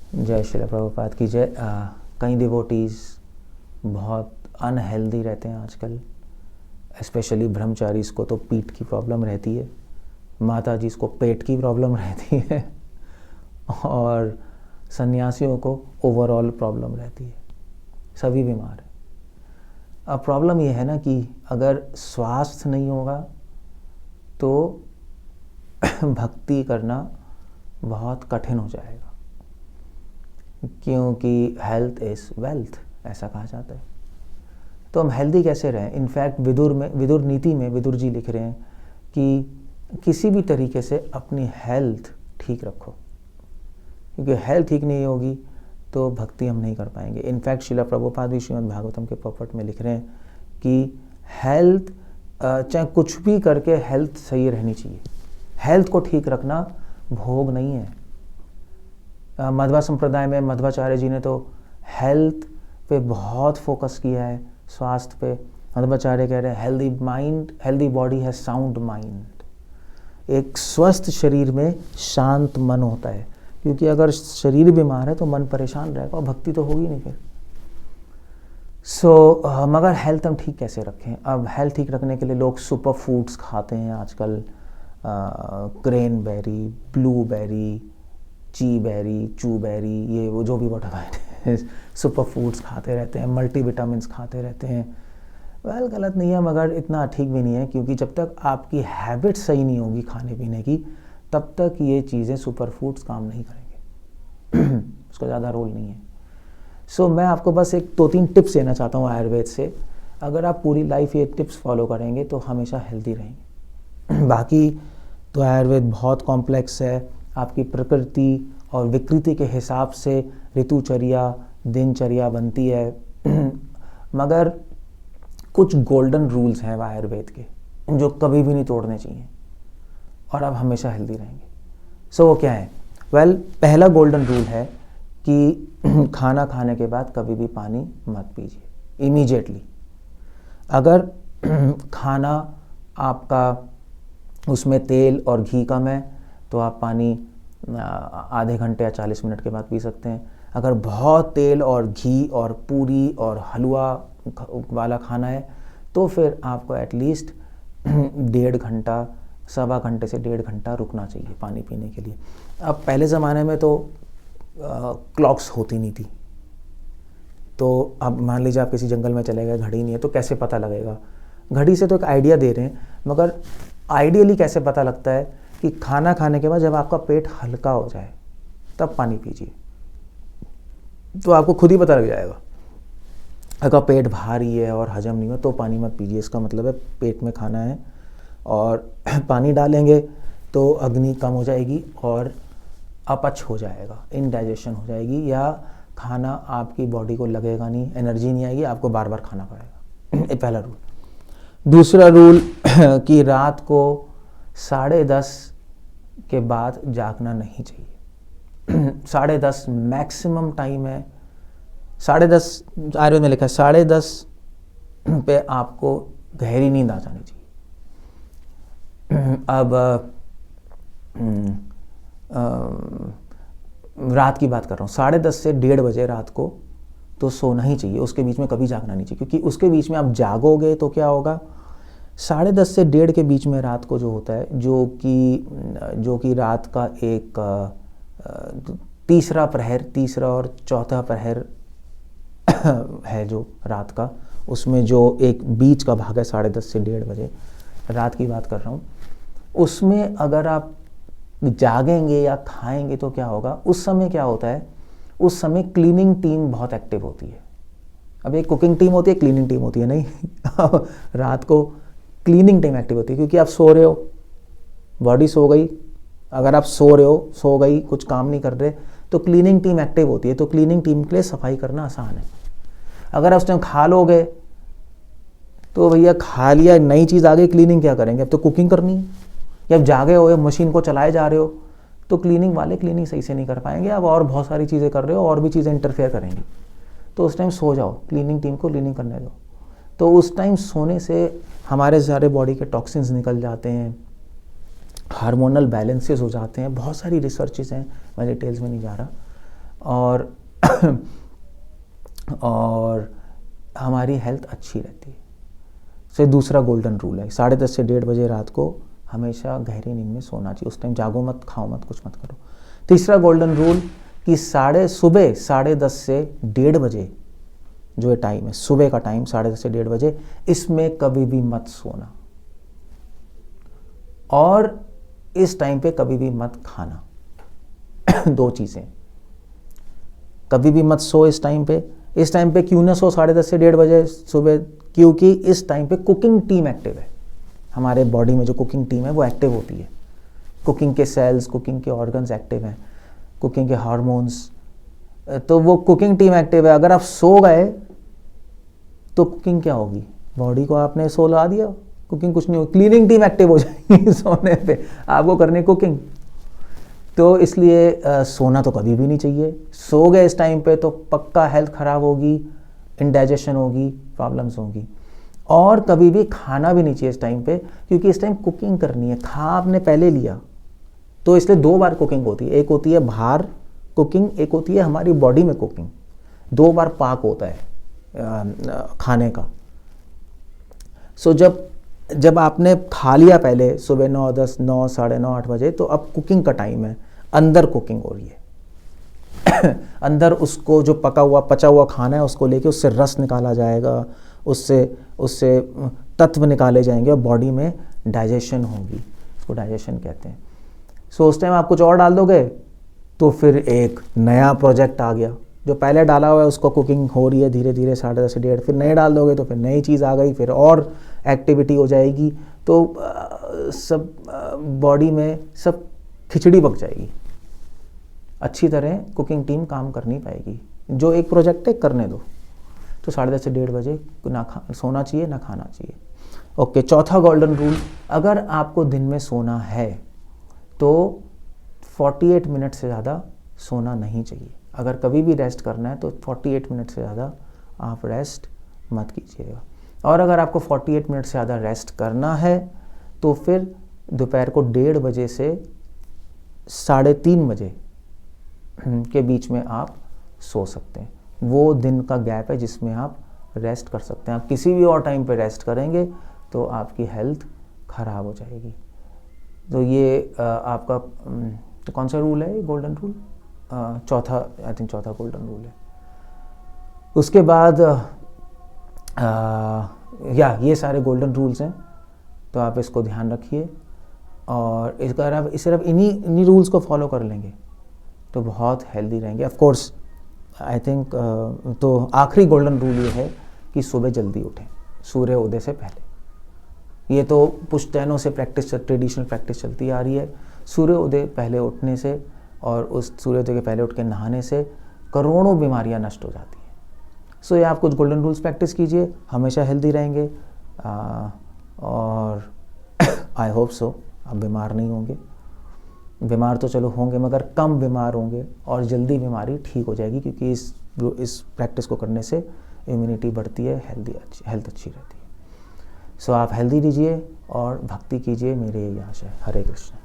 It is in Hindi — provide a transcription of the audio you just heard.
जय श्री प्रभुपाद की जय। कई डिवोटीज़ बहुत अनहेल्दी रहते हैं आजकल, स्पेशली ब्रह्मचारीज़ को तो पीठ की प्रॉब्लम रहती है, माता जी को पेट की प्रॉब्लम रहती है और सन्यासियों को ओवरऑल प्रॉब्लम रहती है, सभी बीमार हैं। अब प्रॉब्लम ये है ना कि अगर स्वास्थ्य नहीं होगा तो भक्ति करना बहुत कठिन हो जाएगा, क्योंकि हेल्थ इज़ वेल्थ ऐसा कहा जाता है। तो हम हेल्दी कैसे रहें? इनफैक्ट विदुर नीति में विदुर जी लिख रहे हैं कि किसी भी तरीके से अपनी हेल्थ ठीक रखो, क्योंकि हेल्थ ठीक नहीं होगी तो भक्ति हम नहीं कर पाएंगे। इनफैक्ट श्रील प्रभुपाद भी श्रीमद् भागवतम के प्रॉपर्ट में लिख रहे हैं कि हेल्थ चाहे कुछ भी करके हेल्थ सही रहनी चाहिए। हेल्थ को ठीक रखना भोग नहीं है। मध्वा संप्रदाय में मध्वाचार्य जी ने तो हेल्थ पे बहुत फोकस किया है, स्वास्थ्य पे। मध्वाचार्य कह रहे हैं हेल्दी माइंड, हेल्दी बॉडी है साउंड माइंड। एक स्वस्थ शरीर में शांत मन होता है, क्योंकि अगर शरीर बीमार है तो मन परेशान रहेगा और भक्ति तो होगी नहीं फिर। मगर हेल्थ हम ठीक कैसे रखें? अब हेल्थ ठीक रखने के लिए लोग सुपर फूड्स खाते हैं आजकल, क्रेनबेरी, ब्लूबेरी, चीबेरी, चूबेरी, ये वो जो भी वोटर सुपर फूड्स खाते रहते हैं, मल्टीविटामिन्स खाते रहते हैं। वेल गलत नहीं है, मगर इतना ठीक भी नहीं है, क्योंकि जब तक आपकी हैबिट सही नहीं होगी खाने पीने की तब तक ये चीज़ें सुपर फूड्स काम नहीं करेंगे उसका ज़्यादा रोल नहीं है। मैं आपको बस एक 2-3 टिप्स देना चाहता हूँ आयुर्वेद से। अगर आप पूरी लाइफ ये टिप्स फॉलो करेंगे तो हमेशा हेल्दी रहेंगे बाकी तो आयुर्वेद बहुत कॉम्प्लेक्स है। आपकी प्रकृति और विकृति के हिसाब से ऋतुचर्या, दिनचर्या बनती है मगर कुछ गोल्डन रूल्स हैं आयुर्वेद के जो कभी भी नहीं तोड़ने चाहिए और आप हमेशा हेल्दी रहेंगे। वो क्या है? पहला गोल्डन रूल है कि खाना खाने के बाद कभी भी पानी मत पीजिए इमीडिएटली। अगर खाना आपका उसमें तेल और घी कम है तो आप पानी आधे घंटे या 40 मिनट के बाद पी सकते हैं। अगर बहुत तेल और घी और पूरी और हलवा वाला खाना है तो फिर आपको एटलीस्ट 1.5 घंटा, 1.25 घंटे से 1.5 घंटा रुकना चाहिए पानी पीने के लिए। अब पहले ज़माने में तो क्लॉक्स होती नहीं थी, तो अब मान लीजिए आप किसी जंगल में चले गए, घड़ी नहीं है तो कैसे पता लगेगा? घड़ी से तो एक आइडिया दे रहे हैं, मगर आइडियली कैसे पता लगता है कि खाना खाने के बाद जब आपका पेट हल्का हो जाए तब पानी पीजिए, तो आपको खुद ही पता लग जाएगा। अगर पेट भारी है और हजम नहीं हो तो पानी मत पीजिए, इसका मतलब है पेट में खाना है, और पानी डालेंगे तो अग्नि कम हो जाएगी और अपच हो जाएगा, इनडाइजेशन हो जाएगी, या खाना आपकी बॉडी को लगेगा नहीं, एनर्जी नहीं आएगी, आपको बार बार खाना पड़ेगा। ये पहला रूल। दूसरा रूल कि रात को 10:30 के बाद जागना नहीं चाहिए 10:30 मैक्सिमम टाइम है। 10:30 आयुर्वेद में लिखा है, 10:30 पे आपको गहरी नींद आ जानी चाहिए। अब रात की बात कर रहा हूँ, 10:30 से 1:30 बजे रात को तो सोना ही चाहिए, उसके बीच में कभी जागना नहीं चाहिए, क्योंकि उसके बीच में आप जागोगे तो क्या होगा? 10:30 से 1:30 के बीच में रात को जो होता है, जो कि रात का एक तीसरा प्रहर, तीसरा और चौथा प्रहर है जो रात का, उसमें जो एक बीच का भाग है 10:30 से 1:30 बजे रात की बात कर रहा हूँ, उसमें अगर आप जागेंगे या खाएंगे तो क्या होगा? उस समय क्या होता है? उस समय क्लीनिंग टीम बहुत एक्टिव होती है। अब एक कुकिंग टीम होती है, क्लीनिंग टीम होती है, नहीं रात को क्लीनिंग टीम एक्टिव होती है, क्योंकि आप सो रहे हो, बॉडी सो गई, अगर आप सो रहे हो, सो गई, कुछ काम नहीं कर रहे तो क्लीनिंग टीम एक्टिव होती है, तो क्लीनिंग टीम के लिए सफाई करना आसान है। अगर आप उस टाइम खा लोगे तो भैया खा लिया, नई चीज़ आ गई, क्लीनिंग क्या करेंगे? अब तो कुकिंग करनी है, या आप जागे हो या मशीन को चलाए जा रहे हो तो क्लीनिंग वाले क्लीनिंग सही से नहीं कर पाएंगे, अब और बहुत सारी चीज़ें कर रहे हो और भी चीज़ें इंटरफेयर करेंगी, तो उस टाइम सो जाओ, क्लीनिंग टीम को क्लीनिंग करने दो। तो उस टाइम सोने से हमारे सारे बॉडी के टॉक्सिन्स निकल जाते हैं, हार्मोनल बैलेंसेस हो जाते हैं, बहुत सारी रिसर्चेस हैं, मैं डिटेल्स में नहीं जा रहा। और और हमारी हेल्थ अच्छी रहती है। से दूसरा गोल्डन रूल है, 10:30 से 1:30 बजे रात को हमेशा गहरी नींद में सोना चाहिए। उस टाइम जागो मत, खाओ मत, कुछ मत करो। तीसरा गोल्डन रूल कि सुबह 10:30 से 1:30 बजे जो टाइम है, सुबह का टाइम 10:30 से 1:30 बजे, इसमें कभी भी मत सोना और इस टाइम पे कभी भी मत खाना। दो चीज़ें, कभी भी मत सो इस टाइम पे। इस टाइम पे क्यों ना सो 10:30 से 1:30 बजे सुबह? क्योंकि इस टाइम पे कुकिंग टीम एक्टिव है। हमारे बॉडी में जो कुकिंग टीम है वो एक्टिव होती है। कुकिंग के सेल्स, कुकिंग के ऑर्गन्स एक्टिव हैं, कुकिंग के हार्मोन्स, तो वो कुकिंग टीम एक्टिव है। अगर आप सो गए तो कुकिंग क्या होगी? बॉडी को आपने सोला दिया, कुकिंग कुछ नहीं होगी। क्लीनिंग टीम एक्टिव हो जाएगी सोने पे, आपको करनी कुकिंग। तो इसलिए सोना तो कभी भी नहीं चाहिए। सो गए इस टाइम पे तो पक्का हेल्थ ख़राब होगी, इंडाइजेशन होगी, प्रॉब्लम्स होगी। और कभी भी खाना भी नहीं चाहिए इस टाइम पे, क्योंकि इस टाइम कुकिंग करनी है। खा आपने पहले लिया, तो इसलिए 2 बार कुकिंग होती है। एक होती है बाहर कुकिंग, एक होती है हमारी बॉडी में कुकिंग। 2 बार पाक होता है खाने का। सो जब आपने खा लिया पहले सुबह 9, 10, 9, 9:30, 8 बजे, तो अब कुकिंग का टाइम है। अंदर कुकिंग हो रही है। अंदर उसको जो पचा हुआ खाना है उसको लेके उससे रस निकाला जाएगा, उससे तत्व निकाले जाएंगे और बॉडी में डाइजेशन होगी। इसको डाइजेशन कहते हैं। सो उस टाइम आप कुछ और डाल दोगे तो फिर एक नया प्रोजेक्ट आ गया। जो पहले डाला हुआ है उसको कुकिंग हो रही है धीरे धीरे 10:30 से 1:30, फिर नए डाल दोगे तो फिर नई चीज़ आ गई, फिर और एक्टिविटी हो जाएगी। तो सब बॉडी में सब खिचड़ी पक जाएगी। अच्छी तरह कुकिंग टीम काम कर नहीं पाएगी। जो एक प्रोजेक्ट है करने दो। तो 10:30 से 1:30 बजे ना सोना चाहिए ना खाना चाहिए। ओके, चौथा गोल्डन रूल, अगर आपको दिन में सोना है तो 48 मिनट से ज़्यादा सोना नहीं चाहिए। अगर कभी भी रेस्ट करना है तो 48 मिनट से ज़्यादा आप रेस्ट मत कीजिएगा। और अगर आपको 48 मिनट से ज़्यादा रेस्ट करना है तो फिर दोपहर को 1:30 बजे से 3:30 बजे के बीच में आप सो सकते हैं। वो दिन का गैप है जिसमें आप रेस्ट कर सकते हैं। आप किसी भी और टाइम पे रेस्ट करेंगे तो आपकी हेल्थ ख़राब हो जाएगी। तो ये आपका तो कौन सा रूल है ये गोल्डन रूल? चौथा, आई थिंक चौथा गोल्डन रूल है। उसके बाद ये सारे गोल्डन रूल्स हैं, तो आप इसको ध्यान रखिए। और अगर आप सिर्फ इन्हीं रूल्स को फॉलो कर लेंगे तो बहुत हेल्दी रहेंगे। ऑफ कोर्स आई थिंक तो आखिरी गोल्डन रूल ये है कि सुबह जल्दी उठें, सूर्य उदय से पहले। ये तो पुश्तैनों से ट्रेडिशनल प्रैक्टिस चलती आ रही है। सूर्य उदय पहले उठने से और उस सूर्योदय के पहले उठ के नहाने से करोड़ों बीमारियां नष्ट हो जाती हैं। सो ये आप कुछ गोल्डन रूल्स प्रैक्टिस कीजिए, हमेशा हेल्दी रहेंगे। और आई होप सो आप बीमार नहीं होंगे। बीमार तो चलो होंगे मगर कम बीमार होंगे और जल्दी बीमारी ठीक हो जाएगी, क्योंकि इस प्रैक्टिस को करने से इम्यूनिटी बढ़ती है, हेल्थ अच्छी रहती है। सो आप हेल्दी रहिए और भक्ति कीजिए, मेरी यही आशा है। हरे कृष्ण।